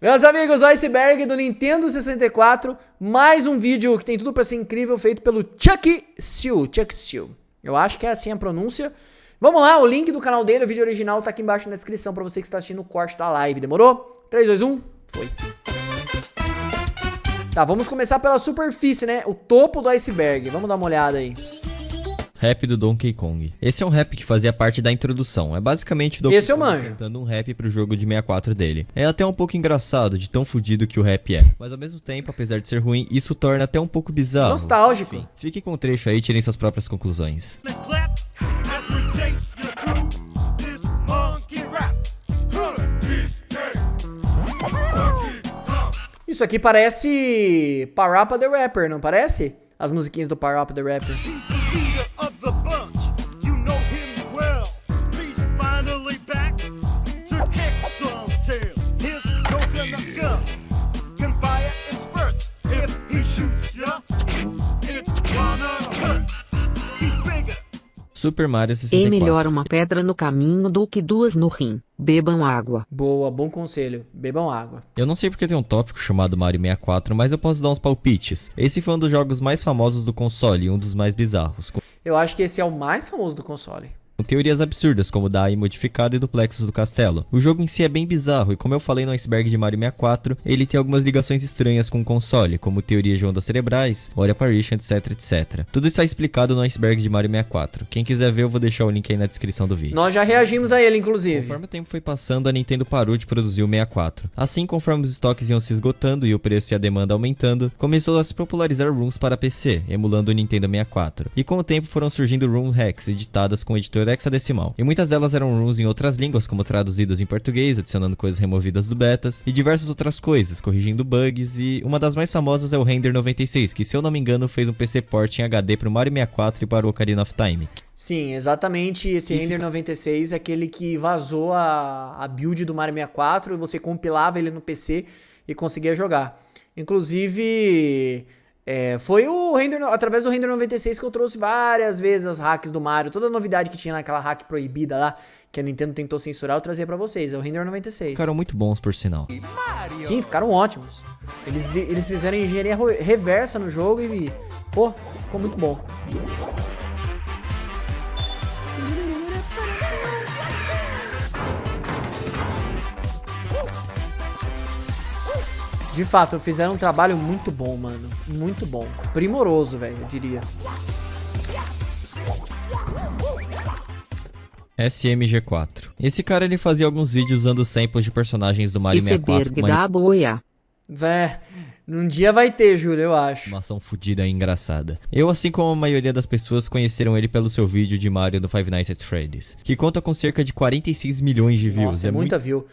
Meus amigos, o Iceberg do Nintendo 64, mais um vídeo que tem tudo pra ser incrível, feito pelo Chuck Seal. Eu acho que é assim a pronúncia. Vamos lá, o link do canal dele, o vídeo original tá aqui embaixo na descrição pra você que está assistindo o corte da live, demorou? 3, 2, 1, foi. Tá, vamos começar pela superfície, né? O topo do iceberg, vamos dar uma olhada aí. Rap do Donkey Kong. Esse é um rap que fazia parte da introdução. É basicamente o Donkey Kong cantando um rap pro jogo de 64 dele. É até um pouco engraçado de tão fudido que o rap é. Mas ao mesmo tempo, apesar de ser ruim, isso torna até um pouco bizarro. Nostálgico. Enfim, fiquem com o trecho aí e tirem suas próprias conclusões. Isso aqui parece Parappa the Rapper, não parece? As musiquinhas do Parappa the Rapper. Super Mario 64. É melhor uma pedra no caminho do que duas no rim. Bebam água. Boa, bom conselho. Bebam água. Eu não sei porque tem um tópico chamado Mario 64, mas eu posso dar uns palpites. Esse foi um dos jogos mais famosos do console e um dos mais bizarros. Eu acho que esse é o mais famoso do console. Com teorias absurdas, como da AI modificada e do Plexus do Castelo. O jogo em si é bem bizarro, e como eu falei no Iceberg de Mario 64, ele tem algumas ligações estranhas com o console, como teorias de ondas cerebrais, Ori Apparition, etc, etc. Tudo está explicado no Iceberg de Mario 64. Quem quiser ver, eu vou deixar o link aí na descrição do vídeo. Nós já reagimos a ele, inclusive. Conforme o tempo foi passando, a Nintendo parou de produzir o 64. Assim, conforme os estoques iam se esgotando e o preço e a demanda aumentando, começou a se popularizar ROMs para PC, emulando o Nintendo 64. E com o tempo foram surgindo ROM hacks editadas com editor hexadecimal. E muitas delas eram ROMs em outras línguas, como traduzidas em português, adicionando coisas removidas do betas, e diversas outras coisas, corrigindo bugs, e uma das mais famosas é o Render 96, que se eu não me engano fez um PC port em HD para o Mario 64 e para o Ocarina of Time. Sim, exatamente, esse Render 96 é aquele que vazou a build do Mario 64 e você compilava ele no PC e conseguia jogar. Inclusive, foi através do Render 96 que eu trouxe várias vezes as hacks do Mario, toda a novidade que tinha naquela hack proibida lá, que a Nintendo tentou censurar, eu trazia pra vocês, é o Render 96. Ficaram muito bons, por sinal. Sim, ficaram ótimos. Eles fizeram engenharia reversa no jogo e, pô, ficou muito bom. De fato, fizeram um trabalho muito bom, mano. Muito bom. Primoroso, velho, eu diria. SMG4. Esse cara, ele fazia alguns vídeos usando samples de personagens do Mario 64. Iceberg da boia. Num dia vai ter, Júlio, eu acho. Uma ação fodida e engraçada. Eu, assim como a maioria das pessoas, conheceram ele pelo seu vídeo de Mario no Five Nights at Freddy's, que conta com cerca de 46 milhões de views. Nossa, é muita view.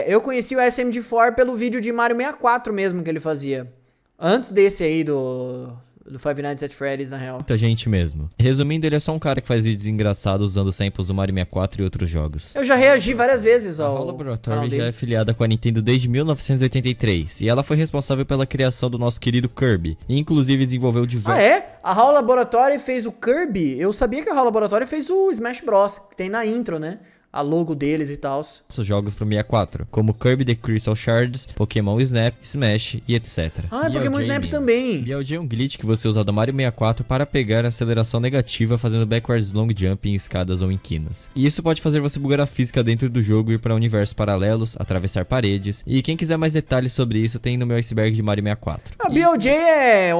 Eu conheci o SMG4 pelo vídeo de Mario 64 mesmo que ele fazia. Antes desse aí do Five Nights at Freddy's, na real. Muita gente mesmo. Resumindo, ele é só um cara que faz vídeos engraçados usando samples do Mario 64 e outros jogos. Eu já reagi várias vezes A ao HAL canal Laboratory dele. já é afiliada com a Nintendo desde 1983, e ela foi responsável pela criação do nosso querido Kirby, e inclusive desenvolveu diversos... Ah, é? A HAL Laboratory fez o Kirby? Eu sabia que a HAL Laboratory fez o Smash Bros, que tem na intro, né? A logo deles e tal. Jogos pro 64, como Kirby The Crystal Shards, Pokémon Snap, Smash e etc. Ah, é Pokémon Snap também. BLG é um glitch que você usa do Mario 64 para pegar a aceleração negativa fazendo backwards long jump em escadas ou em quinas. E isso pode fazer você bugar a física dentro do jogo e ir para universos paralelos, atravessar paredes. E quem quiser mais detalhes sobre isso tem no meu Iceberg de Mario 64. A BLG é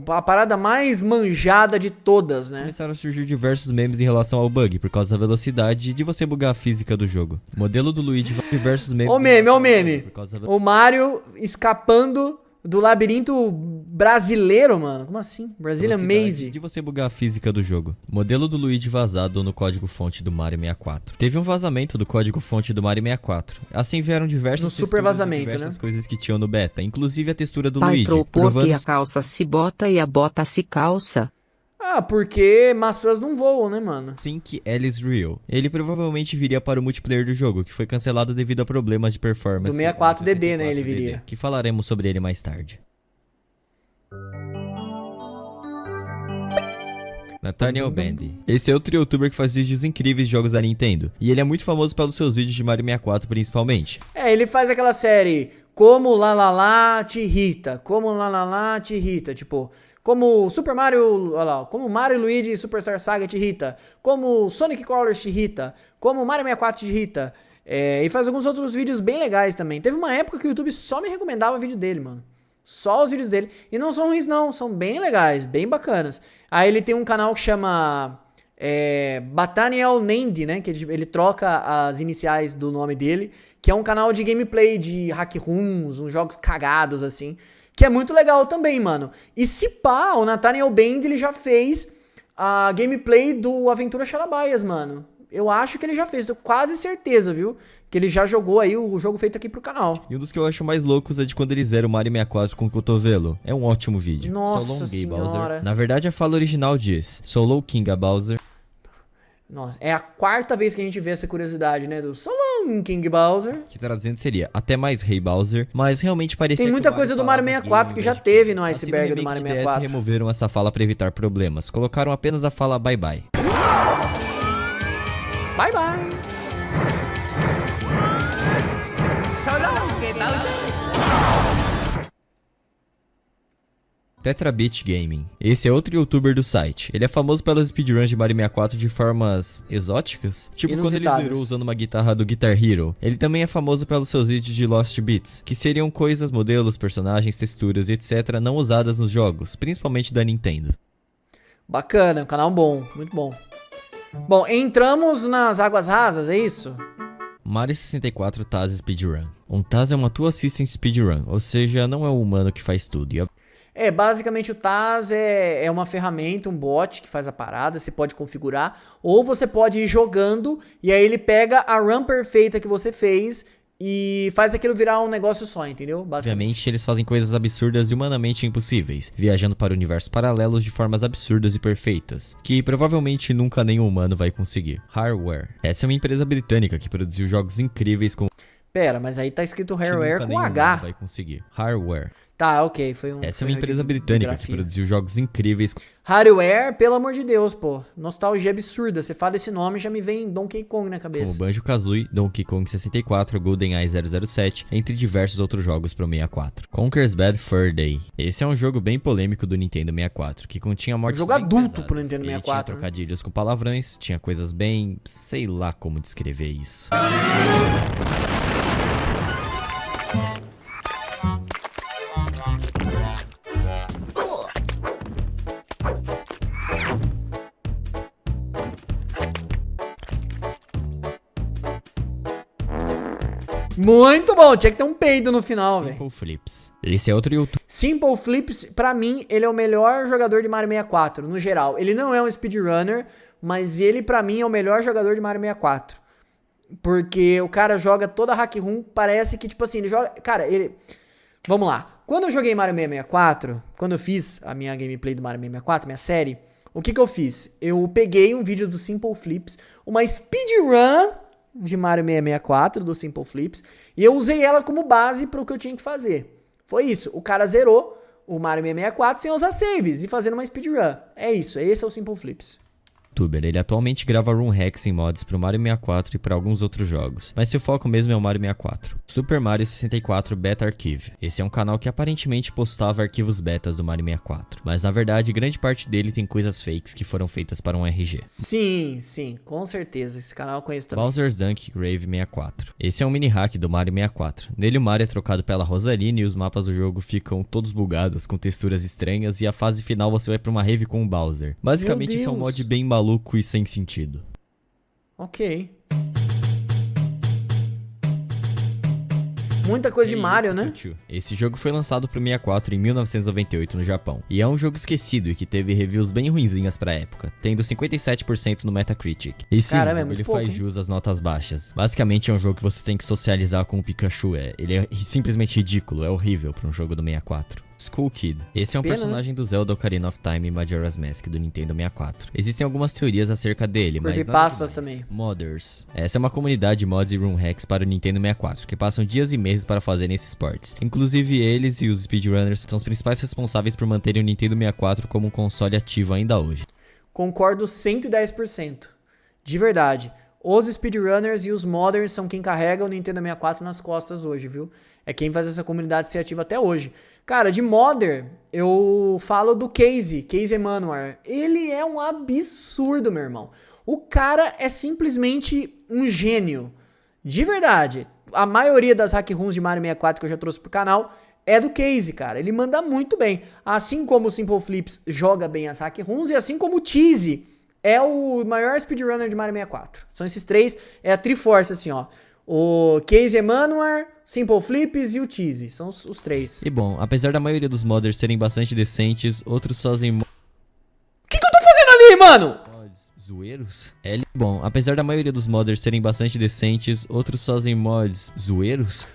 a parada mais manjada de todas, né? Começaram a surgir diversos memes em relação ao bug, por causa da velocidade de você bugar a física do jogo. O modelo do Luigi vai diversos memes. Ó o meme. O Mario escapando do labirinto brasileiro, mano. Como assim? Brazilian Maze. De você bugar a física do jogo. Modelo do Luigi vazado no código-fonte do Mario 64. Teve um vazamento do código-fonte do Mario 64. Assim vieram diversas super vazamento, diversas coisas que tinham no beta, inclusive a textura do Vai Luigi. propor que a calça se bota e a bota se calça. Ah, porque maçãs não voam, né, mano? Sim, que Alice Real. Ele provavelmente viria para o multiplayer do jogo, que foi cancelado devido a problemas de performance. Do 64DD, né, ele viria. Que falaremos sobre ele mais tarde. Nathaniel Bandy. Esse é outro youtuber que faz vídeos incríveis de jogos da Nintendo. E ele é muito famoso pelos seus vídeos de Mario 64 principalmente. Ele faz aquela série como lá lá lá te irrita, como lá lá lá te irrita, tipo, como Super Mario, olha lá, como Mario e Luigi Superstar Saga te irrita, como Sonic Colors te irrita, como Mario 64 te irrita, e faz alguns outros vídeos bem legais também. Teve uma época que o YouTube só me recomendava vídeo dele, mano. Só os vídeos dele. E não são ruins não, são bem legais, bem bacanas. Aí ele tem um canal que chama Bathaniel Nende, né, que ele troca as iniciais do nome dele, que é um canal de gameplay de hack rooms, uns jogos cagados assim, que é muito legal também, mano. E se pá, o Nathaniel Bend, ele já fez a gameplay do Aventura Xalabaias, mano. Eu acho que ele já fez, tô quase certeza, viu? Que ele já jogou aí o jogo feito aqui pro canal. E um dos que eu acho mais loucos é de quando ele zera o Mario 64 com o cotovelo. É um ótimo vídeo. Nossa senhora. Bowser. Na verdade, a fala original diz: So long, King Bowser. Nossa, é a quarta vez que a gente vê essa curiosidade, né? Do So long, King Bowser. Que traduzindo seria até mais Rei Bowser, mas realmente parecia Tem muita coisa do Mario 64 que já teve no iceberg do Mario 64. Removeram essa fala para evitar problemas. Colocaram apenas a fala bye bye. Bye bye. Tetrabit Gaming. Esse é outro youtuber do site. Ele é famoso pelas speedruns de Mario 64 de formas exóticas, tipo quando ele zerou usando uma guitarra do Guitar Hero. Ele também é famoso pelos seus vídeos de Lost Bits, que seriam coisas, modelos, personagens, texturas, etc. não usadas nos jogos, principalmente da Nintendo. Bacana, um canal bom, muito bom. Bom, entramos nas águas rasas, é isso? Mario 64 Taz Speedrun. Um Taz é uma Tool Assistant Speedrun, ou seja, não é o humano que faz tudo. Basicamente o Taz é uma ferramenta, um bot que faz a parada, você pode configurar, ou você pode ir jogando e aí ele pega a run perfeita que você fez e faz aquilo virar um negócio só, entendeu? Obviamente eles fazem coisas absurdas e humanamente impossíveis, viajando para universos paralelos de formas absurdas e perfeitas, que provavelmente nunca nenhum humano vai conseguir. Hardware. Essa é uma empresa britânica que produziu jogos incríveis com... Pera, mas aí tá escrito Hardware com nenhum H. humano vai conseguir. Hardware. Tá, ok, foi um... Essa é uma empresa britânica que produziu jogos incríveis. Hardware, pelo amor de Deus, pô. Nostalgia absurda. Você fala esse nome e já me vem Donkey Kong na cabeça. Como Banjo-Kazooie, Donkey Kong 64, GoldenEye 007, entre diversos outros jogos pro 64. Conker's Bad Fur Day. Esse é um jogo bem polêmico do Nintendo 64, que continha mortes jogo adulto pesadas. pro Nintendo 64. Ele tinha trocadilhos com palavrões, tinha coisas bem... sei lá como descrever isso. Muito bom, tinha que ter um peido no final, velho. Simple Flips. Esse é outro youtuber. Simple Flips, pra mim, ele é o melhor jogador de Mario 64, no geral. Ele não é um speedrunner, mas ele, pra mim, é o melhor jogador de Mario 64. Porque o cara joga toda a hack room, parece que, tipo assim, ele joga... Cara, ele... Vamos lá. Quando eu joguei Mario 64, quando eu fiz a minha gameplay do Mario 64, minha série, o que eu fiz? Eu peguei um vídeo do Simple Flips, uma speedrun de Mario 64, do Simple Flips, e eu usei ela como base para o que eu tinha que fazer. Foi isso, o cara zerou o Mario 64 sem usar saves e fazendo uma speedrun. É isso, esse é o Simple Flips. Ele atualmente grava room hacks em mods pro Mario 64 e para alguns outros jogos, mas seu foco mesmo é o Mario 64. Super Mario 64 Beta Archive. Esse é um canal que aparentemente postava arquivos betas do Mario 64, mas na verdade grande parte dele tem coisas fakes que foram feitas para um RG. Sim, com certeza, esse canal eu conheço também. Bowser's Dunk Grave 64. Esse é um mini hack do Mario 64. Nele o Mario é trocado pela Rosalina e os mapas do jogo ficam todos bugados, com texturas estranhas, e a fase final você vai pra uma rave com o Bowser. Basicamente isso é um mod bem maluco e sem sentido. Ok. Muita coisa de Mario, né? Esse jogo foi lançado pro 64 em 1998 no Japão, e é um jogo esquecido e que teve reviews bem ruinzinhas pra época, tendo 57% no Metacritic. E sim, caramba, ele faz jus às notas baixas. Basicamente é um jogo que você tem que socializar com o Pikachu, ele é simplesmente ridículo, é horrível pra um jogo do 64. Skull Kid. Esse é um personagem do Zelda Ocarina of Time e Majora's Mask do Nintendo 64. Existem algumas teorias acerca dele, mas pastas também. Modders. Essa é uma comunidade de mods e room hacks para o Nintendo 64, que passam dias e meses para fazerem esses ports. Inclusive eles e os speedrunners são os principais responsáveis por manterem o Nintendo 64 como um console ativo ainda hoje. Concordo 110%. De verdade. Os speedrunners e os modders são quem carrega o Nintendo 64 nas costas hoje, viu? É quem faz essa comunidade ser ativa até hoje. Cara, de modder, eu falo do Casey Emanuel. Ele é um absurdo, meu irmão. O cara é simplesmente um gênio. De verdade. A maioria das hack runs de Mario 64 que eu já trouxe pro canal é do Casey, cara. Ele manda muito bem. Assim como o Simple Flips joga bem as hack runs, e assim como o Cheesy é o maior speedrunner de Mario 64. São esses três, é a Triforce, assim, ó. O Casey Emanuel, Simple Flips e o Cheesy. São os três. E bom, apesar da maioria dos modders serem bastante decentes, outros fazem O que eu tô fazendo ali, mano? mods zoeiros. Bom, apesar da maioria dos modders serem bastante decentes, outros fazem mods zoeiros.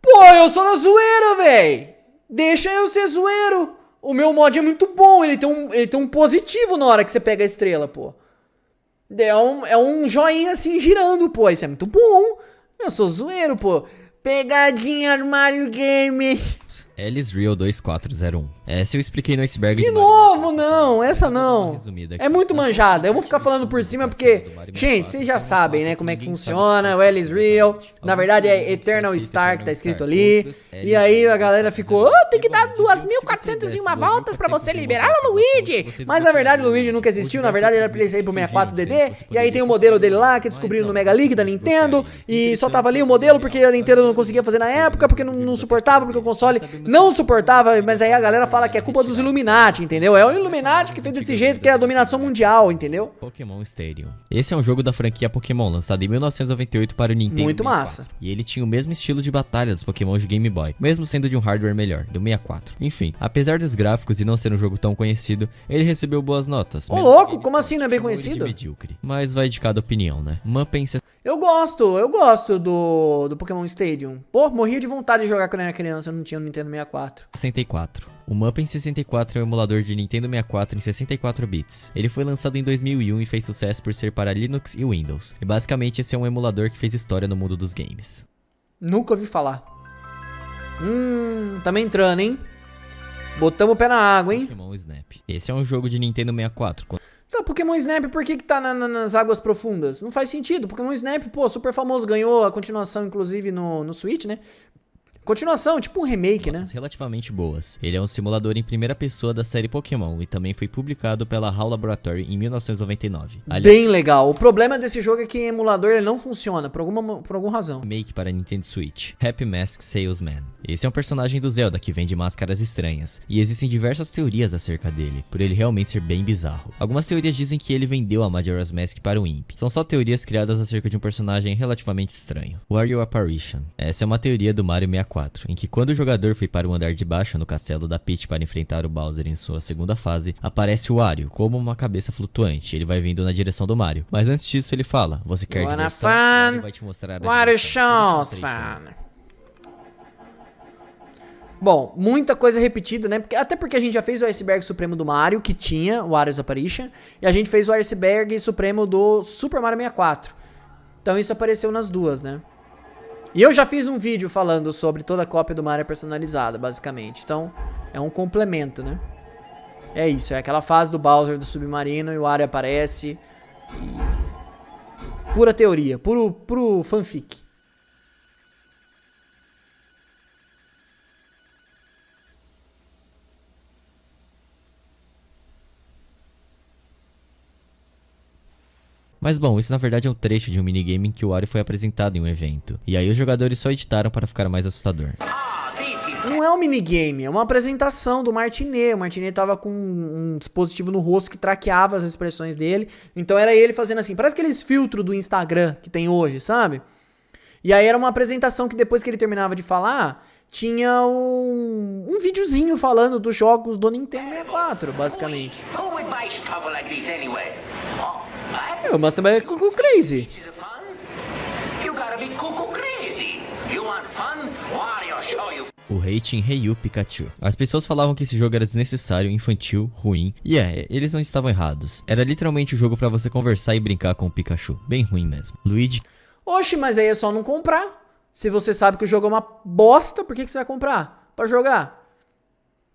Pô, eu sou na zoeira, véi. Deixa eu ser zoeiro. O meu mod é muito bom, ele tem um positivo na hora que você pega a estrela, pô. É um joinha assim girando, pô. Isso é muito bom. Eu sou zoeiro, pô. Pegadinha do Mario Games. Alice Real 2401. Essa eu expliquei no iceberg De Mario novo, 64. não. Essa Vou dar uma não. resumida aqui. É muito Na manjada. Eu vou ficar falando por cima porque... Gente, vocês já sabem, né, como é que funciona o Alice Real. Na verdade é Eternal Star que tá escrito ali. E aí a galera ficou... tem que dar 2.401 voltas pra você liberar o Luigi. Mas na verdade o Luigi nunca existiu. Na verdade ele era pra ele sair pro 64DD. E aí tem o modelo dele lá que descobriram no Mega League da Nintendo. E só tava ali o modelo porque a Nintendo não conseguia fazer na época. Porque não suportava, porque o console não suportava. Mas aí a galera fala que é culpa dos Illuminati, entendeu? É o Illuminati que fez desse jeito, que é a dominação mundial, entendeu? Pokémon Stadium. Esse é um jogo da franquia Pokémon, lançado em 1998 para o Nintendo Muito 64. massa. E ele tinha o mesmo estilo de batalha dos Pokémon de Game Boy, mesmo sendo de um hardware melhor, do 64. Enfim, apesar dos gráficos e não ser um jogo tão conhecido, ele recebeu boas notas. Ô, louco, como assim não é bem conhecido? Medíocre. Mas vai de cada opinião, né? Muppen Eu gosto do Pokémon Stadium. Pô, morria de vontade de jogar quando eu era criança, eu não tinha no Nintendo 64. 64. O Muppen 64 é um emulador de Nintendo 64 em 64 bits. Ele foi lançado em 2001 e fez sucesso por ser para Linux e Windows. E basicamente esse é um emulador que fez história no mundo dos games. Nunca ouvi falar. Tamo entrando, hein? Botamos o pé na água, hein? Pokémon Snap. Esse é um jogo de Nintendo 64. Tá, Pokémon Snap, por que tá nas águas profundas? Não faz sentido. Pokémon Snap, pô, super famoso, ganhou a continuação, inclusive, no Switch, né? Continuação, tipo um remake, né? Relativamente boas. Ele é um simulador em primeira pessoa da série Pokémon e também foi publicado pela HAL Laboratory em 1999. Bem legal. O problema desse jogo é que em emulador ele não funciona, por alguma razão. Remake para Nintendo Switch. Happy Mask Salesman. Esse é um personagem do Zelda que vende máscaras estranhas, e existem diversas teorias acerca dele, por ele realmente ser bem bizarro. Algumas teorias dizem que ele vendeu a Majora's Mask para o Imp. São só teorias criadas acerca de um personagem relativamente estranho. Wario Apparition. Essa é uma teoria do Mario 64, em que quando o jogador foi para o andar de baixo no castelo da Peach para enfrentar o Bowser em sua segunda fase, aparece o Wario como uma cabeça flutuante. Ele vai vindo na direção do Mario. Mas antes disso ele fala: você quer diversão? O Wario vai te mostrar a diversão. Bom, muita coisa repetida, né? Até porque a gente já fez o Iceberg Supremo do Mario, que tinha o Wario's Apparition, e a gente fez o Iceberg Supremo do Super Mario 64. Então isso apareceu nas duas, né? E eu já fiz um vídeo falando sobre toda a cópia do Mario personalizada, basicamente. Então, é um complemento, né? É isso, é aquela fase do Bowser do submarino e o Wario aparece. E... pura teoria, puro fanfic. Mas bom, isso na verdade é um trecho de um minigame em que o Wario foi apresentado em um evento. E aí os jogadores só editaram para ficar mais assustador. Não é um minigame, é uma apresentação do Martinet. O Martinet tava com um dispositivo no rosto que traqueava as expressões dele. Então era ele fazendo assim, parece aqueles filtros do Instagram que tem hoje, sabe? E aí era uma apresentação que depois que ele terminava de falar, tinha um videozinho falando dos jogos do Nintendo 64, basicamente. Eu, mas também é Cuckoo Crazy. O hate em Rei Pikachu. As pessoas falavam que esse jogo era desnecessário, infantil, ruim. E eles não estavam errados. Era literalmente o jogo pra você conversar e brincar com o Pikachu. Bem ruim mesmo. Luigi. Oxe, mas aí é só não comprar. Se você sabe que o jogo é uma bosta, por que você vai comprar? Pra jogar?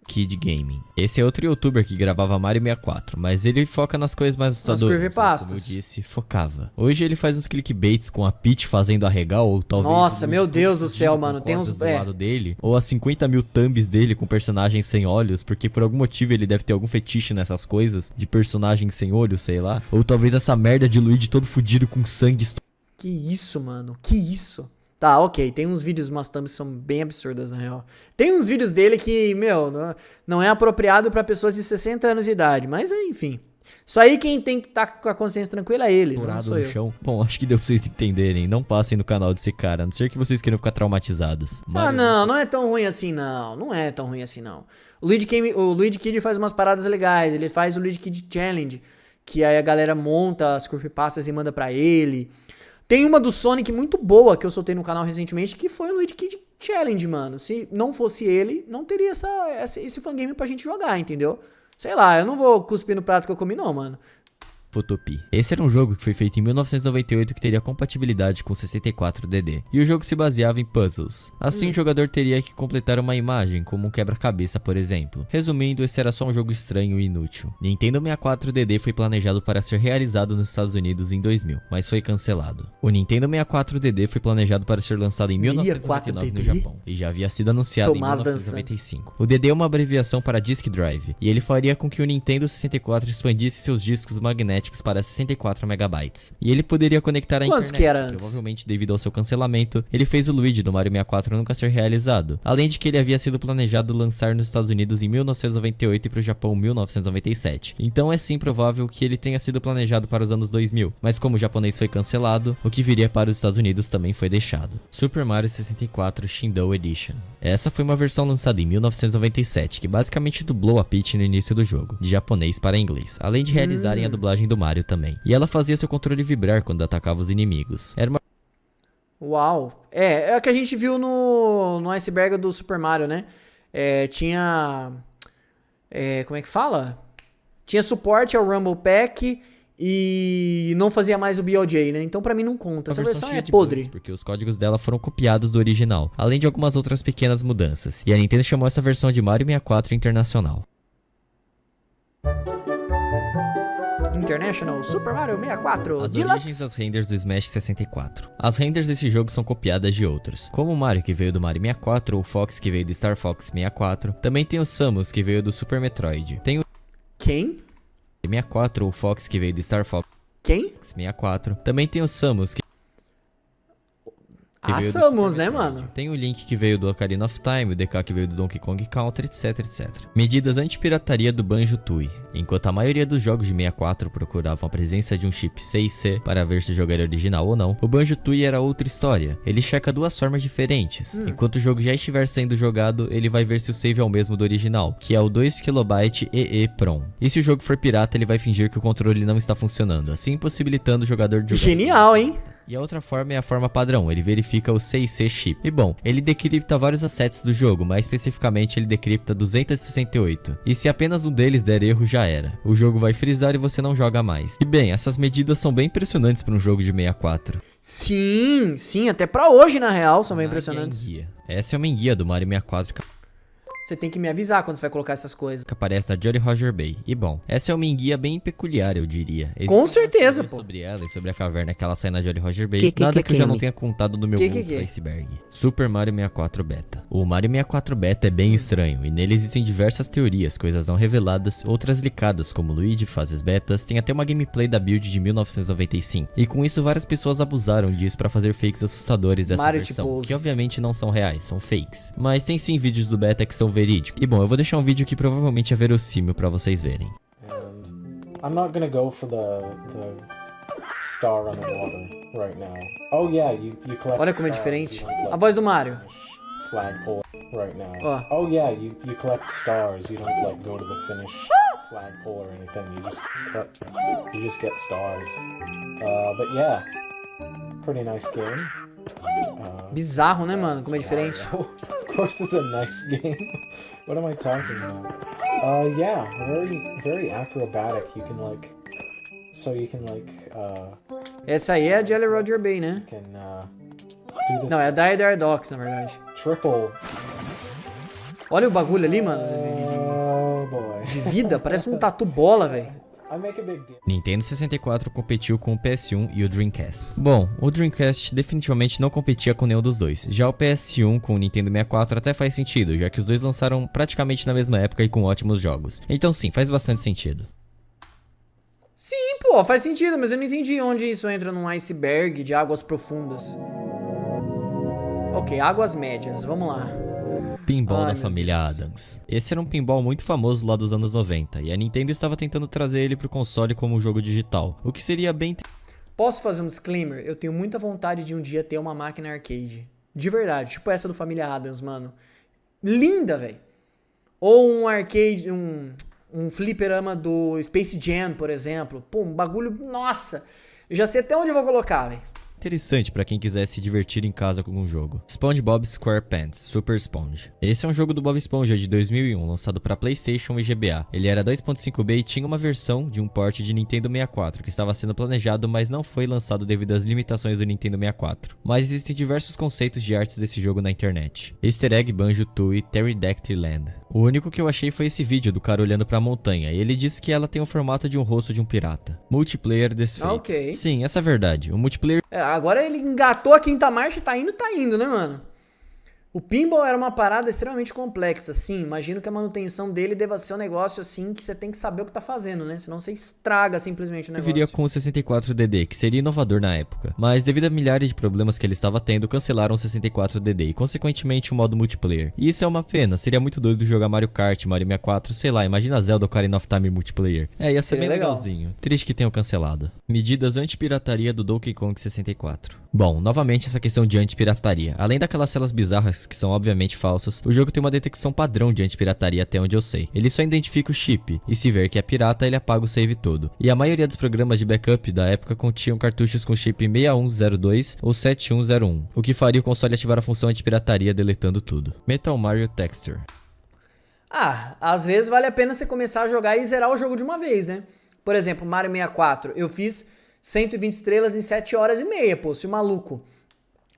Kid Gaming. Esse é outro youtuber que gravava Mario 64, mas ele foca nas coisas mais assustadoras. creepypastas. Como eu disse, focava. Hoje ele faz uns clickbaits com a Peach fazendo arregal, ou talvez... Nossa, o meu Luigi Deus do céu, com mano, tem uns- cordas do é. lado dele, ou as 50 mil thumbs dele com personagens sem olhos, porque por algum motivo ele deve ter algum fetiche nessas coisas, de personagens sem olhos, sei lá. Ou talvez essa merda de Luigi todo fudido com sangue. Que isso, mano? Que isso? Tá, ok. Tem uns vídeos, umas thumbs que são bem absurdas, na real. Tem uns vídeos dele que, meu, não é apropriado pra pessoas de 60 anos de idade. Mas, enfim. Isso aí quem tem que estar com a consciência tranquila é ele, não Dourado sou no eu. chão. Bom, acho que deu pra vocês entenderem. Não passem no canal desse cara, a não ser que vocês queiram ficar traumatizados. Ah, não é tão ruim assim, não. Não é tão ruim assim, não. O Luigi Kid faz umas paradas legais. Ele faz o Luigi Kid Challenge, que aí a galera monta as creepypastas e manda pra ele. Tem uma do Sonic muito boa que eu soltei no canal recentemente, que foi o Luigi Kid Challenge, mano. Se não fosse ele, não teria esse fangame pra gente jogar, entendeu? Sei lá, eu não vou cuspir no prato que eu comi, não, mano. Photopea. Esse era um jogo que foi feito em 1998 que teria compatibilidade com 64DD. E o jogo se baseava em puzzles. Assim, o jogador teria que completar uma imagem, como um quebra-cabeça, por exemplo. Resumindo, esse era só um jogo estranho e inútil. Nintendo 64DD foi planejado para ser realizado nos Estados Unidos em 2000, mas foi cancelado. O Nintendo 64DD foi planejado para ser lançado em 1999 no 64DD? Japão, e já havia sido anunciado Tomás em 1995. O DD é uma abreviação para Disk Drive, e ele faria com que o Nintendo 64 expandisse seus discos magnéticos para 64 megabytes. E ele poderia conectar à Quantos internet. que era antes? Provavelmente devido ao seu cancelamento, ele fez o Luigi do Mario 64 nunca ser realizado. Além de que ele havia sido planejado lançar nos Estados Unidos em 1998 e para o Japão em 1997. Então é sim provável que ele tenha sido planejado para os anos 2000. Mas como o japonês foi cancelado, o que viria para os Estados Unidos também foi deixado. Super Mario 64 Shindou Edition. Essa foi uma versão lançada em 1997, que basicamente dublou a Peach no início do jogo, de japonês para inglês, além de realizarem a dublagem do Mario também. E ela fazia seu controle vibrar quando atacava os inimigos. Era uma Uau. É o que a gente viu no iceberg do Super Mario, né? Tinha... como é que fala? Tinha suporte ao Rumble Pack e não fazia mais o BOJ, né? Então pra mim não conta. Essa versão cheia é de podre. bugs, porque os códigos dela foram copiados do original, além de algumas outras pequenas mudanças. E a Nintendo chamou essa versão de Mario 64 Internacional. International Super Mario 64 As Deluxe. origens das renders do Smash 64. As renders desse jogo são copiadas de outros, como o Mario que veio do Mario 64 ou o Fox que veio do Star Fox 64. Também tem o Samus que veio do Super Metroid. Tem o Quem? 64 ou o Fox que veio do Star Fox Quem? 64. Também tem o Samus que veio do Samus, Super né, Metroid. mano? Tem o Link que veio do Ocarina of Time, o DK que veio do Donkey Kong Country, etc, etc. Medidas anti-pirataria do Banjo-Tooie. Enquanto a maioria dos jogos de 64 procuravam a presença de um chip 6C para ver se o jogo era original ou não, o Banjo-Tooie era outra história. Ele checa duas formas diferentes. Enquanto o jogo já estiver sendo jogado, ele vai ver se o save é o mesmo do original, que é o 2KB EEPROM. E se o jogo for pirata, ele vai fingir que o controle não está funcionando, assim impossibilitando o jogador de jogar. Genial, hein? E a outra forma é a forma padrão, ele verifica o 6C chip. E bom, ele decripta vários assets do jogo, mais especificamente ele decripta 268. E se apenas um deles der erro, já era. O jogo vai frisar e você não joga mais. E bem, essas medidas são bem impressionantes para um jogo de 64. Sim, até pra hoje, na real, são bem impressionantes. Enguia. Essa é uma enguia do Mario 64 Você tem que me avisar quando você vai colocar essas coisas. que aparece na Jolly Roger Bay. E bom, essa é uma enguia bem peculiar, eu diria. Com Existem certeza, várias pô. sobre ela e sobre a caverna que ela sai na Jolly Roger Bay. Nada que eu já não tenha contado no meu Que? outro iceberg. Super Mario 64 Beta. O Mario 64 Beta é bem estranho, e nele existem diversas teorias, coisas não reveladas, outras licadas, como Luigi, fases betas, tem até uma gameplay da build de 1995. E com isso várias pessoas abusaram disso pra fazer fakes assustadores dessa Mario versão, tipo- que obviamente não são reais, são fakes. Mas tem sim vídeos do beta que são verídicos. E bom, eu vou deixar um vídeo que provavelmente é verossímil pra vocês verem. And I'm not gonna go for the star on the water right now. Oh yeah, you collect. Olha como é stars, diferente. you don't collect A voz do Mario. finish flagpole right now. Ó. Oh yeah, you collect stars. You don't like go to the finish flagpole or anything. You just get stars. But yeah, pretty nice game. Bizarro, né, mano? Como é diferente. Mario. Of course, it's a nice game. What am I talking about? Yeah, very acrobatic. You can like, Essa aí é a Jolly Roger Bay, né? do this Não, é a Dire Dire Docks, na verdade. triple. Olha o bagulho ali, mano. de vida. Parece um tatu bola, velho. I make a big deal. Nintendo 64 competiu com o PS1 e o Dreamcast. Bom, o Dreamcast definitivamente não competia com nenhum dos dois. Já o PS1 com o Nintendo 64 até faz sentido, já que os dois lançaram praticamente na mesma época e com ótimos jogos. Então sim, faz bastante sentido. Sim, pô, faz sentido, mas eu não entendi onde isso entra num iceberg de águas profundas. Ok, águas médias, vamos lá. Pinball Ai, da meu família Deus. Adams. Esse era um pinball muito famoso lá dos anos 90, e a Nintendo estava tentando trazer ele pro console como um jogo digital, o que seria bem... Posso fazer um disclaimer? Eu tenho muita vontade de um dia ter uma máquina arcade. De verdade, tipo essa do Família Adams, mano. Linda, velho. Ou um arcade, um fliperama do Space Jam, por exemplo. Pô, um bagulho... Nossa! Eu já sei até onde eu vou colocar, velho. Interessante pra quem quiser se divertir em casa com um jogo. SpongeBob SquarePants Super Sponge. Esse é um jogo do Bob Esponja de 2001, lançado pra PlayStation e GBA. Ele era 2.5B e tinha uma versão de um port de Nintendo 64 que estava sendo planejado, mas não foi lançado devido às limitações do Nintendo 64. Mas existem diversos conceitos de artes desse jogo na internet. Easter Egg, Banjo-Tooie, Pterodactyl Land. O único que eu achei foi esse vídeo do cara olhando pra montanha, e ele disse que ela tem o formato de um rosto de um pirata. Multiplayer desfeito. Ok. Sim, essa é a verdade. O multiplayer Agora ele engatou a quinta marcha e tá indo, né, mano? O pinball era uma parada extremamente complexa, sim. Imagino que a manutenção dele deva ser um negócio assim que você tem que saber o que tá fazendo, né? Senão você estraga simplesmente o negócio. viria com o 64DD, que seria inovador na época. Mas devido a milhares de problemas que ele estava tendo, cancelaram o 64DD e consequentemente o modo multiplayer. E isso é uma pena, seria muito doido jogar Mario Kart, Mario 64, sei lá, imagina Zelda Ocarina of Time multiplayer. Ia ser Seria bem legal. legalzinho. Triste que tenham cancelado. Medidas anti-pirataria do Donkey Kong 64. Bom, novamente essa questão de anti-pirataria. Além daquelas celas bizarras que são obviamente falsas, o jogo tem uma detecção padrão de anti-pirataria até onde eu sei. Ele só identifica o chip, e se ver que é pirata, ele apaga o save todo. E a maioria dos programas de backup da época continham cartuchos com chip 6102 ou 7101, o que faria o console ativar a função anti-pirataria deletando tudo. Metal Mario Texture. Às vezes vale a pena você começar a jogar e zerar o jogo de uma vez, né? Por exemplo, Mario 64, eu fiz 120 estrelas em 7 horas e meia, pô. Se o maluco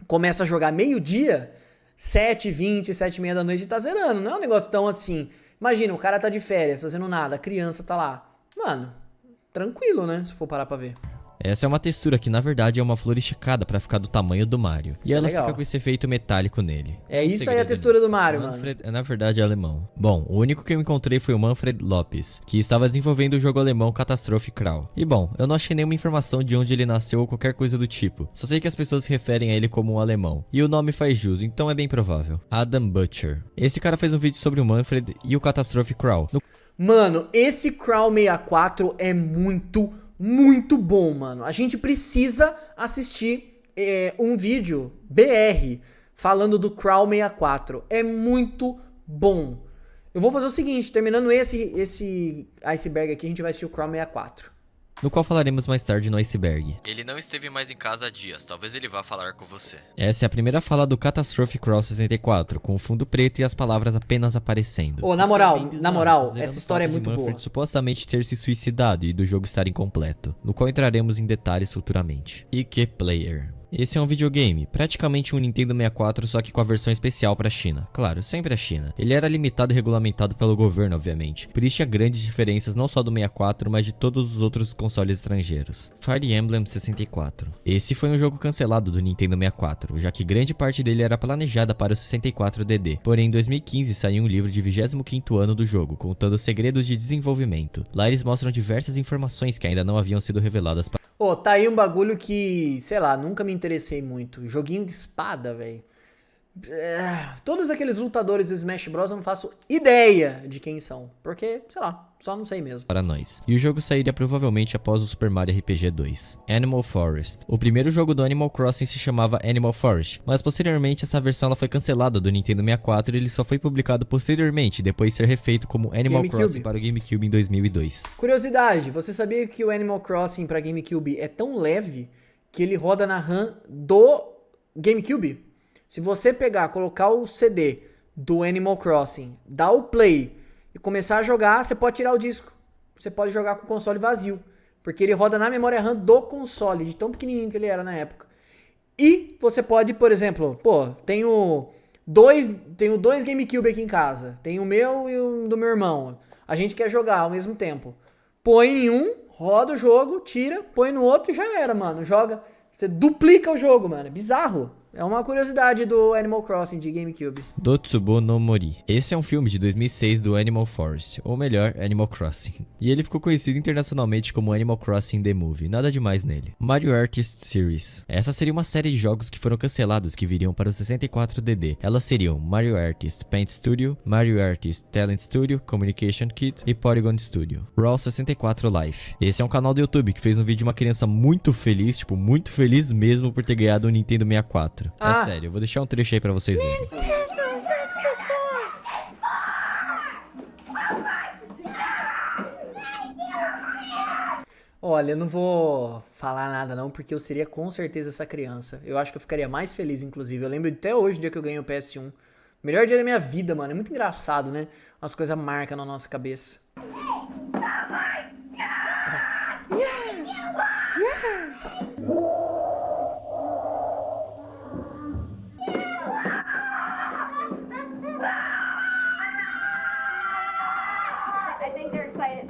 começa a jogar meio-dia, 7h20, 7h30 da noite, tá zerando. Não é um negócio tão assim. Imagina, o cara tá de férias, fazendo nada, a criança tá lá. Mano, tranquilo, né? Se for parar pra ver. Essa é uma textura que na verdade é uma flor esticada pra ficar do tamanho do Mario. E ela legal. fica com esse efeito metálico nele. É Um isso aí a segredo textura do nisso. Mario, Manfred é na verdade alemão. Bom, o único que eu encontrei foi o Manfred Lopes, que estava desenvolvendo o jogo alemão Catastrophe Crawl. E bom, eu não achei nenhuma informação de onde ele nasceu ou qualquer coisa do tipo. Só sei que as pessoas se referem a ele como um alemão. E o nome faz jus, então é bem provável. Adam Butcher. Esse cara fez um vídeo sobre o Manfred e o Catastrophe Crawl. Mano, esse Crawl 64 é muito bom, mano. A gente precisa assistir um vídeo BR falando do Crawl 64. É muito bom. Eu vou fazer o seguinte, terminando esse iceberg aqui, a gente vai assistir o Crawl 64. No qual falaremos mais tarde no Iceberg. Ele não esteve mais em casa há dias, talvez ele vá falar com você. Essa é a primeira fala do Catastrophe Crawl 64, com o fundo preto e as palavras apenas aparecendo. Ô, na O que moral, é bem bizarro, na moral, considerando essa o história é fato de muito Manfred boa. supostamente ter se suicidado e do jogo estar incompleto, no qual entraremos em detalhes futuramente. IQ Player. Esse é um videogame, praticamente um Nintendo 64, só que com a versão especial pra China. Claro, sempre a China. Ele era limitado e regulamentado pelo governo, obviamente. Por isso tinha grandes diferenças não só do 64, mas de todos os outros consoles estrangeiros. Fire Emblem 64. Esse foi um jogo cancelado do Nintendo 64, já que grande parte dele era planejada para o 64DD. Porém, em 2015 saiu um livro de 25º ano do jogo, contando segredos de desenvolvimento. Lá eles mostram diversas informações que ainda não haviam sido reveladas para... Tá aí um bagulho que, sei lá, nunca me interessei muito. Joguinho de espada, velho. Todos aqueles lutadores do Smash Bros eu não faço ideia de quem são. Porque, sei lá, só não sei mesmo. para nós. E o jogo sairia provavelmente após o Super Mario RPG 2. Animal Forest. O primeiro jogo do Animal Crossing se chamava Animal Forest, mas posteriormente essa versão ela foi cancelada do Nintendo 64 e ele só foi publicado posteriormente, depois de ser refeito como Animal GameCube. Crossing para o GameCube em 2002. Curiosidade, você sabia que o Animal Crossing pra GameCube é tão leve que ele roda na RAM do GameCube? Se você pegar, colocar o CD do Animal Crossing, dar o play e começar a jogar, você pode tirar o disco. Você pode jogar com o console vazio. Porque ele roda na memória RAM do console, de tão pequenininho que ele era na época. E você pode, por exemplo, tenho dois GameCube aqui em casa. Tem o meu e o do meu irmão. A gente quer jogar ao mesmo tempo. Põe em um, roda o jogo, tira, põe no outro e já era, mano. Joga, você duplica o jogo, mano. É bizarro. É uma curiosidade do Animal Crossing de GameCube. Dotsubo no Mori. Esse é um filme de 2006 do Animal Forest, ou melhor, Animal Crossing. E ele ficou conhecido internacionalmente como Animal Crossing The Movie, nada demais nele. Mario Artist Series. Essa seria uma série de jogos que foram cancelados que viriam para o 64DD. Elas seriam Mario Artist Paint Studio, Mario Artist Talent Studio, Communication Kit e Polygon Studio. Raw 64 Life. Esse é um canal do YouTube que fez um vídeo de uma criança muito feliz, tipo, muito feliz mesmo por ter ganhado o Nintendo 64. É sério, eu vou deixar um trecho aí pra vocês verem. Olha, eu não vou falar nada não, porque eu seria com certeza essa criança. Eu acho que eu ficaria mais feliz, inclusive. Eu lembro até hoje, o dia que eu ganhei o PS1. Melhor dia da minha vida, mano. É muito engraçado, né? As coisas marcam na nossa cabeça. Yes! Yes! I think they're excited.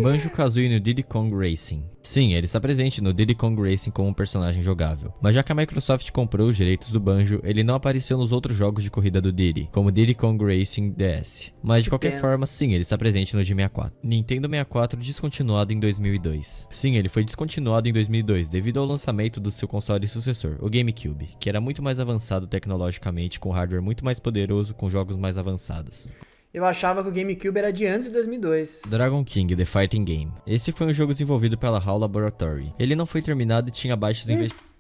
Banjo-Kazooie no Diddy Kong Racing. Sim, ele está presente no Diddy Kong Racing como um personagem jogável. Mas já que a Microsoft comprou os direitos do Banjo, ele não apareceu nos outros jogos de corrida do Diddy, como Diddy Kong Racing DS. Mas de qualquer forma, sim, ele está presente no de 64. Nintendo 64 descontinuado em 2002. Sim, ele foi descontinuado em 2002 devido ao lançamento do seu console sucessor, o GameCube, que era muito mais avançado tecnologicamente, com hardware muito mais poderoso, com jogos mais avançados. Eu achava que o GameCube era de antes de 2002. Dragon King The Fighting Game. Esse foi um jogo desenvolvido pela HAL Laboratory. Ele não foi terminado e tinha baixos investimentos.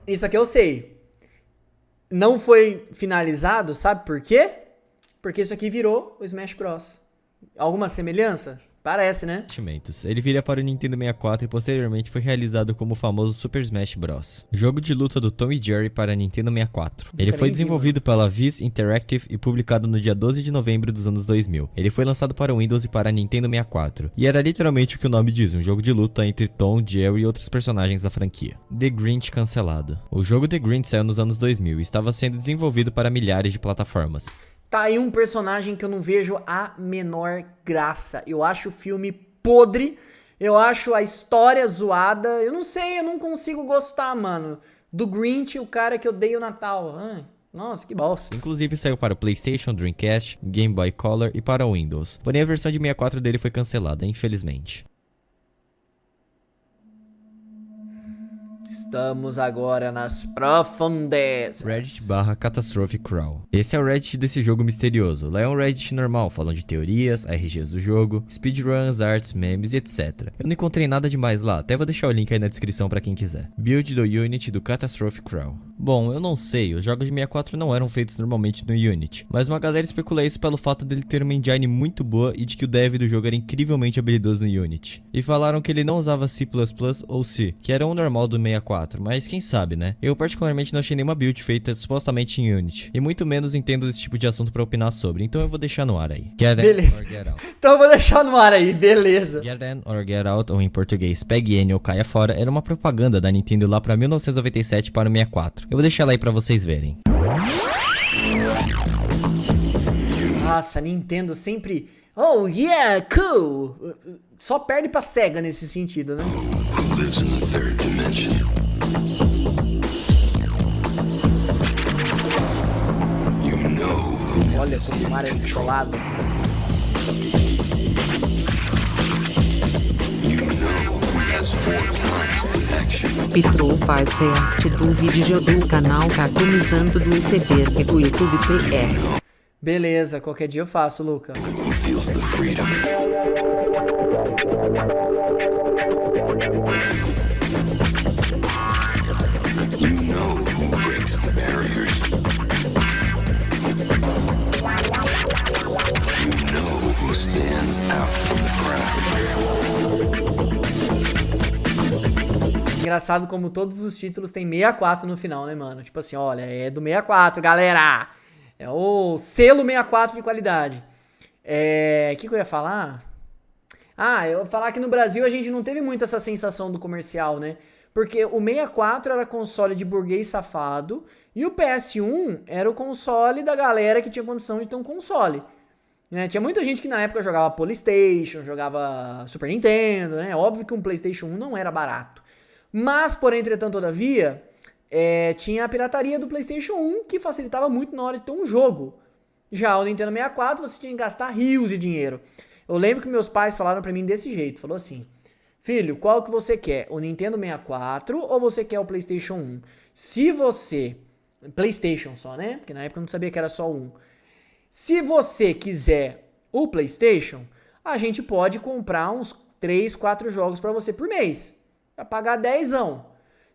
Isso aqui eu sei. Não foi finalizado, sabe por quê? Porque isso aqui virou o Smash Bros. Alguma semelhança? Parece, né? Ele viria para o Nintendo 64 e posteriormente foi realizado como o famoso Super Smash Bros. Jogo de luta do Tom e Jerry para Nintendo 64. Ele foi desenvolvido pela Viz Interactive e publicado no dia 12 de novembro dos anos 2000. Ele foi lançado para Windows e para Nintendo 64. E era literalmente o que o nome diz, um jogo de luta entre Tom, Jerry e outros personagens da franquia. The Grinch cancelado. O jogo The Grinch saiu nos anos 2000 e estava sendo desenvolvido para milhares de plataformas. Tá aí um personagem que eu não vejo a menor graça. Eu acho o filme podre. Eu acho a história zoada. Eu não sei, eu não consigo gostar, mano. Do Grinch, o cara que odeia o Natal. Nossa, que bosta. Inclusive saiu para o PlayStation, Dreamcast, Game Boy Color e para o Windows. Porém a versão de 64 dele foi cancelada, infelizmente. Estamos agora nas profundezas. Reddit /Catastrophe Crawl. Esse é o Reddit desse jogo misterioso. Lá é um Reddit normal, falando de teorias, RGs do jogo, speedruns, arts, memes e etc. Eu não encontrei nada demais lá, até vou deixar o link aí na descrição pra quem quiser. Build do Unity do Catastrophe Crawl. Bom, eu não sei, os jogos de 64 não eram feitos normalmente no Unity, mas uma galera especula isso pelo fato dele ter uma engine muito boa e de que o dev do jogo era incrivelmente habilidoso no Unity. E falaram que ele não usava C++ ou C, que era o normal do 64, mas quem sabe, né? Eu particularmente não achei nenhuma build feita supostamente em Unity, e muito menos entendo desse tipo de assunto pra opinar sobre, então eu vou deixar no ar aí. Get Beleza. in or get out. Então eu vou deixar no ar aí, beleza. Get in or get out, ou em português, pegue N ou caia fora, era uma propaganda da Nintendo lá pra 1997 para o 64. Eu vou deixar ela aí pra vocês verem. Nossa, Nintendo sempre... Oh, yeah, cool. Só perde pra SEGA nesse sentido, né? Lives in the third dimension. You know who Olha como o mar é descolado. has 4 times the action. Pitru faz react do vídeo do canal customizando do ICP e do YouTube PE. Beleza, qualquer dia eu faço, Luca. Who feels the freedom? You know who breaks the barriers. You know who stands out from the crowd. Engraçado como todos os títulos tem 64 no final, né, mano? Tipo assim, olha, é do 64, galera! É o selo 64 de qualidade. O que eu ia falar? Eu ia falar que no Brasil a gente não teve muito essa sensação do comercial, né? Porque o 64 era console de burguês safado e o PS1 era o console da galera que tinha condição de ter um console. Né? Tinha muita gente que na época jogava PlayStation, jogava Super Nintendo, né? Óbvio que um PlayStation 1 não era barato. Mas, por entretanto, todavia, tinha a pirataria do PlayStation 1 que facilitava muito na hora de ter um jogo. Já o Nintendo 64 você tinha que gastar rios de dinheiro. Eu lembro que meus pais falaram pra mim desse jeito, falou assim: filho, qual que você quer? O Nintendo 64 ou você quer o PlayStation 1? Se você... PlayStation só, né? Porque na época eu não sabia que era só um. Se você quiser o PlayStation, a gente pode comprar uns 3, 4 jogos pra você por mês. Vai pagar 10ão.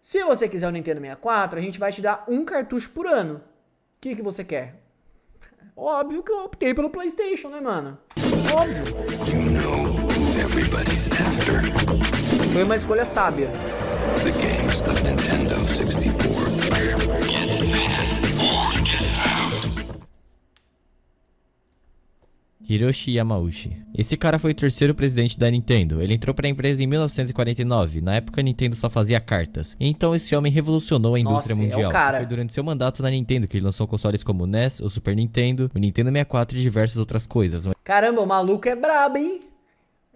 Se você quiser o Nintendo 64, a gente vai te dar um cartucho por ano. O que você quer? Óbvio que eu optei pelo PlayStation, né, mano? Óbvio. You know everybody's after Foi uma escolha sábia. the games of Nintendo 64. Hiroshi Yamauchi. Esse cara foi o terceiro presidente da Nintendo. Ele entrou para a empresa em 1949. Na época a Nintendo só fazia cartas. Então esse homem revolucionou a indústria Nossa, é o mundial. cara. Foi durante seu mandato na Nintendo que ele lançou consoles como o NES, o Super Nintendo, o Nintendo 64 e diversas outras coisas. Caramba, o maluco é brabo, hein?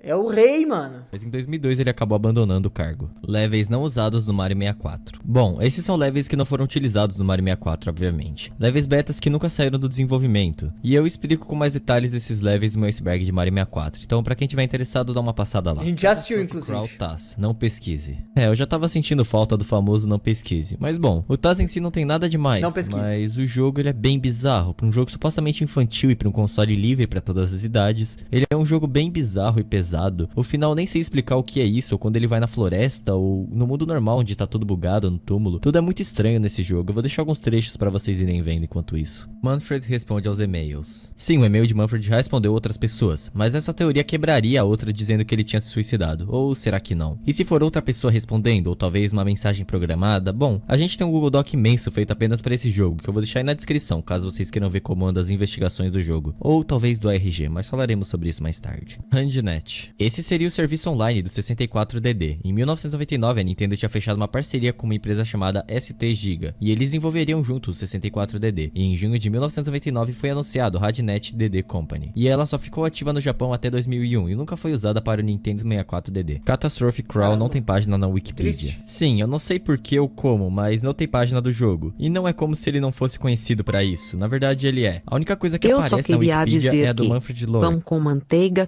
É o rei, mano. Mas em 2002 ele acabou abandonando o cargo. Levels não usados no Mario 64. Bom, esses são levels que não foram utilizados no Mario 64, obviamente. Levels betas que nunca saíram do desenvolvimento. E eu explico com mais detalhes esses levels no meu iceberg de Mario 64. Então, pra quem tiver interessado, dá uma passada lá. A gente já assistiu, Catastrophe Crawl inclusive. Taz, não pesquise. Eu já tava sentindo falta do famoso não pesquise. Mas bom, o Taz em si não tem nada demais. Não pesquise. Mas o jogo ele é bem bizarro. Pra um jogo supostamente infantil e pra um console livre pra todas as idades, ele é um jogo bem bizarro e pesado. O final nem sei explicar o que é isso, ou quando ele vai na floresta, ou no mundo normal onde tá tudo bugado, no túmulo. Tudo é muito estranho nesse jogo. Eu vou deixar alguns trechos pra vocês irem vendo enquanto isso. Manfred responde aos e-mails. Sim, o e-mail de Manfred já respondeu outras pessoas, mas essa teoria quebraria a outra dizendo que ele tinha se suicidado. Ou será que não? E se for outra pessoa respondendo, ou talvez uma mensagem programada? Bom, a gente tem um Google Doc imenso feito apenas para esse jogo, que eu vou deixar aí na descrição, caso vocês queiram ver como andam as investigações do jogo. Ou talvez do ARG, mas falaremos sobre isso mais tarde. HandNet. Esse seria o serviço online do 64DD. Em 1999, a Nintendo tinha fechado uma parceria com uma empresa chamada ST Giga, e eles desenvolveriam juntos o 64DD. E em junho de 1999 foi anunciado o HandNet DD Company. E ela só ficou ativa no Japão até 2001 e nunca foi usada para o Nintendo 64DD. Catastrophe Crawl não tem página na Wikipedia. Triste. Sim, eu não sei porquê ou como, mas não tem página do jogo. E não é como se ele não fosse conhecido pra isso. Na verdade, ele é. A única coisa que Eu só aparece na queria Wikipedia dizer é a do que Manfred Lohr. pão com manteiga.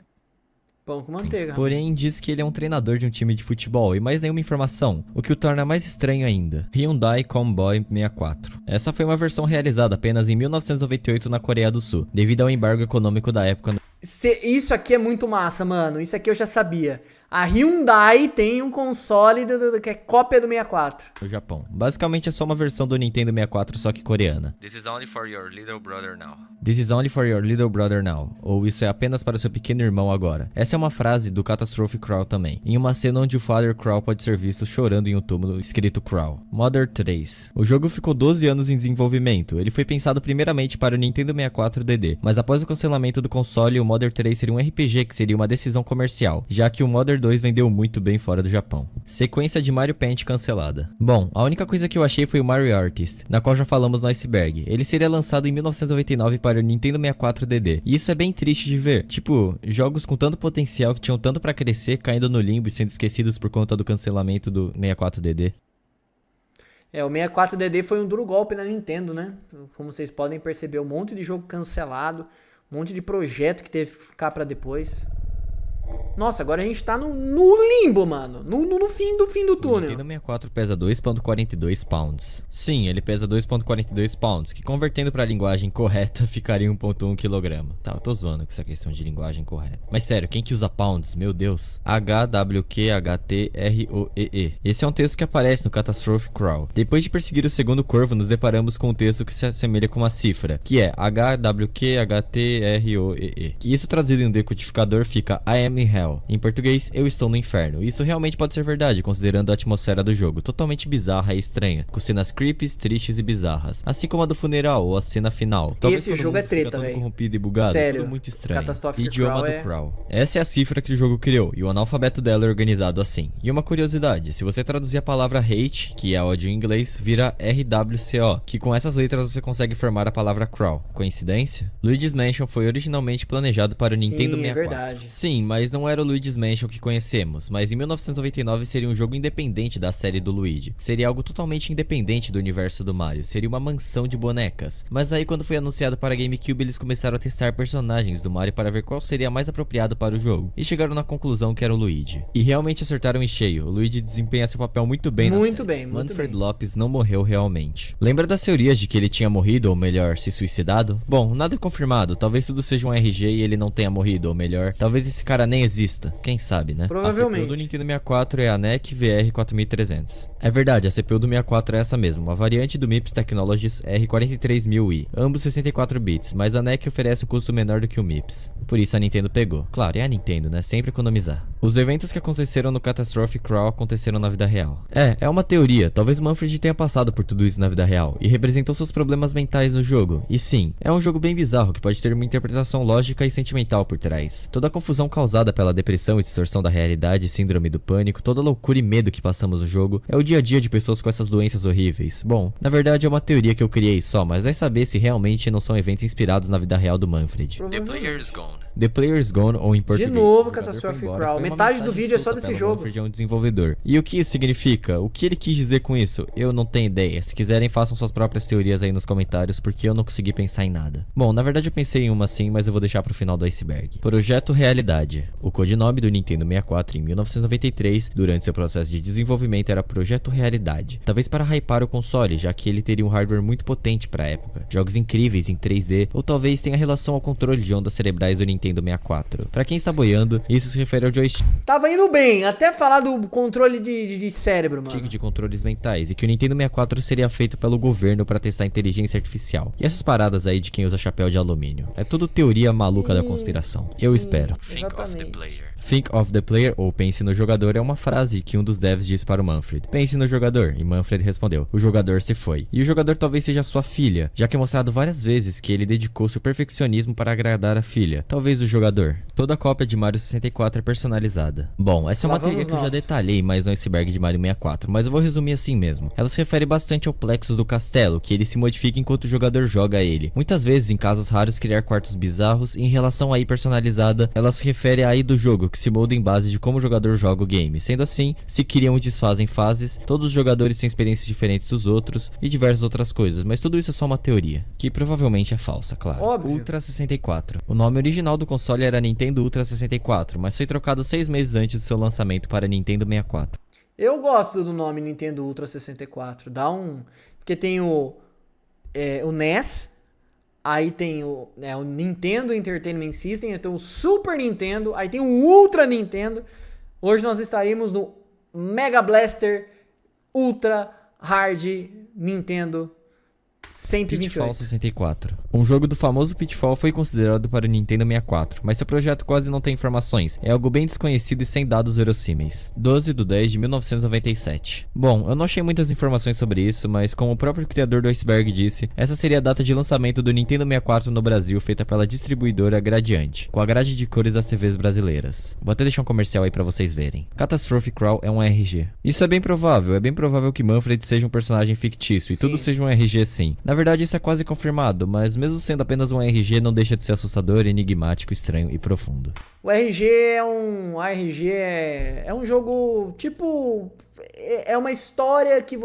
Pão com manteiga. Porém, diz que ele é um treinador de um time de futebol e mais nenhuma informação, o que o torna mais estranho ainda. Hyundai Comboy 64. Essa foi uma versão realizada apenas em 1998 na Coreia do Sul, devido ao embargo econômico da época Isso aqui é muito massa, mano. Isso aqui eu já sabia. A Hyundai tem um console que é cópia do 64. no Japão. Basicamente é só uma versão do Nintendo 64, só que coreana. This is only for your little brother now. This is only for your little brother now. Ou isso é apenas para o seu pequeno irmão agora. Essa é uma frase do Catastrophe Crawl também, em uma cena onde o Father Crawl pode ser visto chorando em um túmulo escrito Crawl. Mother 3. O jogo ficou 12 anos em desenvolvimento. Ele foi pensado primeiramente para o Nintendo 64 DD, mas após o cancelamento do console, o Mother 3 seria um RPG que seria uma decisão comercial, já que o Mother 2 vendeu muito bem fora do Japão. Sequência de Mario Paint cancelada. Bom, a única coisa que eu achei foi o Mario Artist, na qual já falamos no Iceberg. Ele seria lançado em 1999 para o Nintendo 64 DD, e isso é bem triste de ver. Tipo, jogos com tanto potencial que tinham tanto pra crescer, caindo no limbo e sendo esquecidos por conta do cancelamento do 64 DD. O 64DD foi um duro golpe na Nintendo, né? Como vocês podem perceber, um monte de jogo cancelado, um monte de projeto que teve que ficar pra depois. Nossa, agora a gente tá no limbo, mano. No fim do O túnel. Nintendo 64 pesa 2.42 pounds. Sim, ele pesa 2.42 pounds, que convertendo pra linguagem correta ficaria 1.1 kg. Tá, eu tô zoando com essa questão de linguagem correta. Mas sério, quem que usa pounds? Meu Deus. HWQHTROEE. Esse é um texto que aparece no Catastrophe Crawl. Depois de perseguir o segundo corvo, nos deparamos com um texto que se assemelha com uma cifra, que é HWQHTROEE. E isso traduzido em um decodificador fica I am am in Hell. Em português, eu estou no inferno. Isso realmente pode ser verdade, considerando a atmosfera do jogo, totalmente bizarra e estranha, com cenas creepy, tristes e bizarras, assim como a do funeral ou a cena final. Talvez Esse todo jogo mundo é treta, fica todo velho. corrompido e bugado, Sério. tudo muito estranho. Catastrophic Idioma Crawl do Crawl. Essa é a cifra que o jogo criou, e o analfabeto dela é organizado assim. E uma curiosidade, se você traduzir a palavra hate, que é ódio em inglês, vira RWCO, que com essas letras você consegue formar a palavra Crawl. Coincidência? Luigi's Mansion foi originalmente planejado para o Nintendo Sim, é 64. verdade. Sim, mas não era o Luigi's Mansion que conhecemos, mas em 1999 seria um jogo independente da série do Luigi. Seria algo totalmente independente do universo do Mario, seria uma mansão de bonecas. Mas aí quando foi anunciado para GameCube, eles começaram a testar personagens do Mario para ver qual seria mais apropriado para o jogo, e chegaram na conclusão que era o Luigi. E realmente acertaram em cheio, o Luigi desempenha seu papel muito bem na Muito série. bem, muito Manfred bem. Lopes não morreu realmente. Lembra das teorias de que ele tinha morrido, ou melhor, se suicidado? Bom, nada confirmado, talvez tudo seja um RG e ele não tenha morrido, ou melhor, talvez esse cara nem exista, quem sabe, né? Provavelmente. A CPU do Nintendo 64 é a NEC VR4300. É verdade, a CPU do 64 é essa mesmo, uma variante do MIPS Technologies R43000i, ambos 64 bits, mas a NEC oferece um custo menor do que o MIPS. Por isso a Nintendo pegou. Claro, é a Nintendo, né? Sempre economizar. Os eventos que aconteceram no Catastrophic Crawl aconteceram na vida real. É uma teoria, talvez Manfred tenha passado por tudo isso na vida real, e representou seus problemas mentais no jogo. E sim, é um jogo bem bizarro que pode ter uma interpretação lógica e sentimental por trás. Toda a confusão causada pela depressão e distorção da realidade, síndrome do pânico, toda a loucura e medo que passamos no jogo, é o dia a dia de pessoas com essas doenças horríveis. Bom, na verdade é uma teoria que eu criei só, mas vai saber se realmente não são eventos inspirados na vida real do Manfred. The Player's Gone, ou em português, novo, o jogador Catastrophic foi embora, Crawl. foi uma Metade do mensagem vídeo é só solta desse pelo jogo. Manfred, é um desenvolvedor. E o que isso significa? O que ele quis dizer com isso? Eu não tenho ideia. Se quiserem, façam suas próprias teorias aí nos comentários, porque eu não consegui pensar em nada. Bom, na verdade eu pensei em uma sim, mas eu vou deixar pro final do iceberg. Projeto Realidade. O codinome do Nintendo 64 em 1993, durante seu processo de desenvolvimento, era Projeto Realidade. Talvez para hypar o console, já que ele teria um hardware muito potente pra época. Jogos incríveis em 3D, ou talvez tenha relação ao controle de ondas cerebrais do Nintendo 64. Pra quem está boiando, isso se refere ao joystick Tava indo bem, até falar do controle de cérebro, mano. de controles mentais, e que o Nintendo 64 seria feito pelo governo para testar inteligência artificial. E essas paradas aí de quem usa chapéu de alumínio. É tudo teoria maluca da conspiração. Eu espero. Exatamente. Think of the player, ou pense no jogador, é uma frase que um dos devs disse para o Manfred. Pense no jogador, e Manfred respondeu: o jogador se foi. E o jogador talvez seja sua filha, já que é mostrado várias vezes que ele dedicou seu perfeccionismo para agradar a filha. Talvez o jogador. Toda cópia de Mario 64 é personalizada. Bom, essa é Lá uma teoria vamos que eu já nós. detalhei mais no iceberg de Mario 64, mas eu vou resumir assim mesmo. Ela se refere bastante ao plexus do castelo, que ele se modifica enquanto o jogador joga ele. Muitas vezes, em casos raros, criar quartos bizarros, e em relação à AI personalizada, ela se refere à AI do jogo, que se molda em base de como o jogador joga o game. Sendo assim, se criam e desfazem fases, todos os jogadores têm experiências diferentes dos outros, e diversas outras coisas, mas tudo isso é só uma teoria, que provavelmente é falsa, claro. Óbvio. Ultra 64. O nome original do console era Nintendo Ultra 64, mas foi trocado 6 meses antes do seu lançamento para Nintendo 64. Eu gosto do nome Nintendo Ultra 64. Dá um... Porque tem o NES, aí tem o Nintendo Entertainment System, aí tem o Super Nintendo, aí tem o Ultra Nintendo. Hoje nós estaremos no Mega Blaster Ultra Hard Nintendo 128. Pitfall 64. Um jogo do famoso Pitfall foi considerado para o Nintendo 64, mas seu projeto quase não tem informações. É algo bem desconhecido e sem dados verossímeis. 12/10/1997. Bom, eu não achei muitas informações sobre isso, mas como o próprio criador do Iceberg disse, essa seria a data de lançamento do Nintendo 64 no Brasil, feita pela distribuidora Gradiente, com a grade de cores das TVs brasileiras. Vou até deixar um comercial aí pra vocês verem. Catastrophic Crawl é um RG. Isso é bem provável que Manfred seja um personagem fictício e tudo seja um RG sim. Na verdade isso é quase confirmado, mas mesmo sendo apenas um RG não deixa de ser assustador, enigmático, estranho e profundo. O RG é um jogo tipo... É uma história que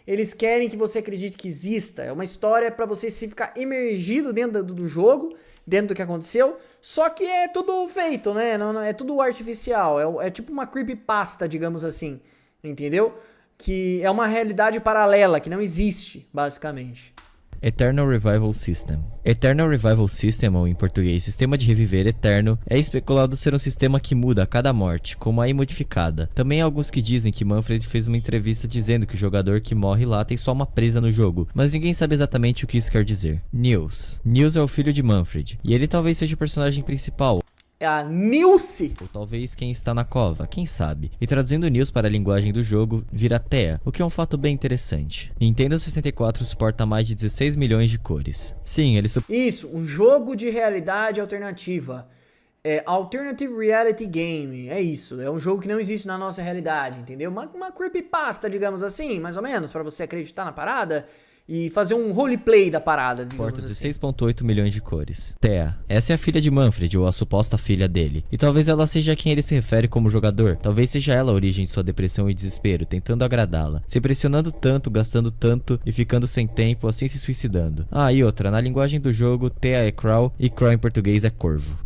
eles querem que você acredite que exista. É uma história pra você se ficar imergido dentro do jogo, dentro do que aconteceu. Só que é tudo feito, né? Não, é tudo artificial. É tipo uma creepypasta, digamos assim. Entendeu? Que é uma realidade paralela, que não existe, basicamente. Eternal Revival System. Eternal Revival System, ou em português, sistema de reviver eterno, é especulado ser um sistema que muda a cada morte, como a AI modificada. Também há alguns que dizem que Manfred fez uma entrevista dizendo que o jogador que morre lá tem só uma presa no jogo, mas ninguém sabe exatamente o que isso quer dizer. Nils. Nils é o filho de Manfred, e ele talvez seja o personagem principal. É a Nilce. Ou talvez quem está na cova, quem sabe. E traduzindo news para a linguagem do jogo, vira TEA, o que é um fato bem interessante. Nintendo 64 suporta mais de 16 milhões de cores. Sim, ele Isso, um jogo de realidade alternativa. É Alternative Reality Game, é isso. É um jogo que não existe na nossa realidade, entendeu? Uma creepypasta, digamos assim, mais ou menos, pra você acreditar na parada e fazer um roleplay da parada, digamos suporta assim. 16,8 milhões de cores. TEA, essa é a filha de Manfred, ou a suposta filha dele. E talvez ela seja a quem ele se refere como jogador. Talvez seja ela a origem de sua depressão e desespero, tentando agradá-la. Se pressionando tanto, gastando tanto e ficando sem tempo, assim se suicidando. Ah, e outra, na linguagem do jogo, TEA é Crow e Crow em português é corvo.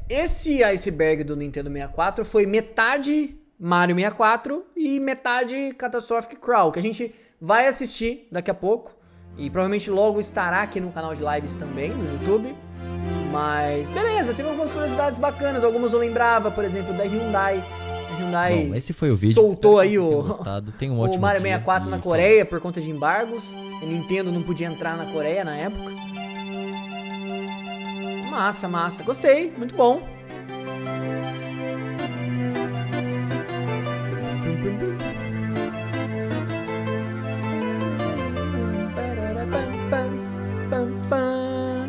Esse iceberg do Nintendo 64 foi metade Mario 64 e metade Catastrophic Crawl, que a gente vai assistir daqui a pouco e provavelmente logo estará aqui no canal de lives também, no YouTube. Mas beleza, teve algumas curiosidades bacanas, algumas eu lembrava, por exemplo, da Hyundai. A Hyundai Bom, esse foi o vídeo. soltou aí Espero que vocês tenham gostado. Tenha um ótimo o Mario dia 64 na e Coreia por conta de embargos. A Nintendo não podia entrar na Coreia na época. Massa, massa. Gostei, muito bom.